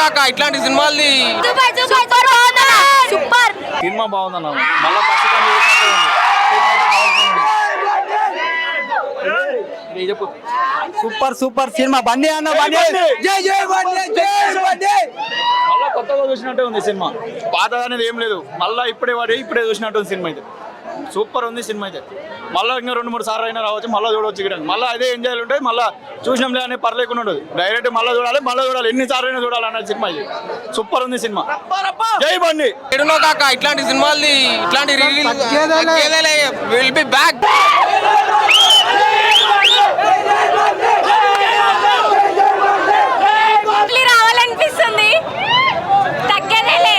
కాక ఇట్లాంటి సినిమాల్ని సూపర్ సినిమా బాగుందన్న మళ్ళీ ఫస్ట్ టైం చూసినట్టే ఉంది చెప్పు సూపర్ సినిమా బండి అన్న బండి జై జై బండి జై బండి మళ్ళీ కొత్తగా చూసినట్టే ఉంది సినిమా పాతది అనేది ఏం లేదు మళ్ళీ ఇప్పుడే చూసినట్టు ఉంది సినిమా అయితే సూపర్ ఉంది సినిమా అయితే మళ్ళీ ఇంకా 2-3 సార్లు అయినా రావచ్చు మళ్ళీ చూడవచ్చు ఇక్కడ మళ్ళీ అదే ఎంజాయ్ ఉంటుంది మళ్ళీ చూసినాంలే అనే పర్లేకుండా ఉండదు డైరెక్ట్ మళ్ళీ చూడాలి ఎన్నిసార్లు అయినా చూడాలి అన్న సినిమా ఇది సూపర్ ఉంది సినిమా జై బండి ఎడునో కాక ఇట్లాంటి సినిమాల్ని ఇట్లాంటి విల్ బి బ్యాక్ రావాలనిపిస్తుంది తగ్గేదేలే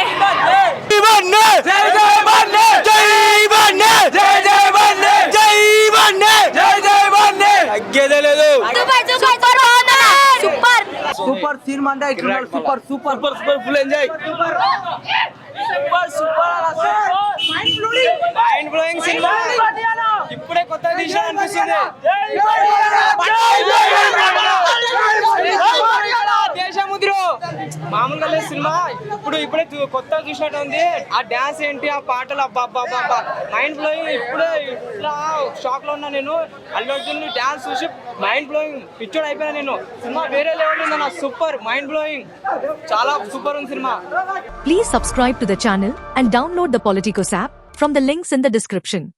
సూపర్ సినిమా అంటే super full enjoy mind blowing cinema ఇప్పుడే కొత్త దిశ అనిపిస్తుంది దేశముద్రు మామూలుగా లేదు సినిమా ఇప్పుడే కొత్త చూసినట్టు ఉంది ఆ డాన్స్ ఏంటి ఆ పాటలు అబ్బా మైండ్ బ్లోయింగ్ ఇప్పుడే ఇట్లా షాక్ లో ఉన్నా నేను అల్లు అర్జున్ డాన్స్ చూసి మైండ్ బ్లోయింగ్ పిచ్చోడు అయిపోయినా నేను సినిమా వేరే లెవెల్ ఉంది సూపర్ మైండ్ బ్లోయింగ్ చాలా సూపర్ ఉంది cinema. Please subscribe to the channel and download the Politicos app from the links in the description.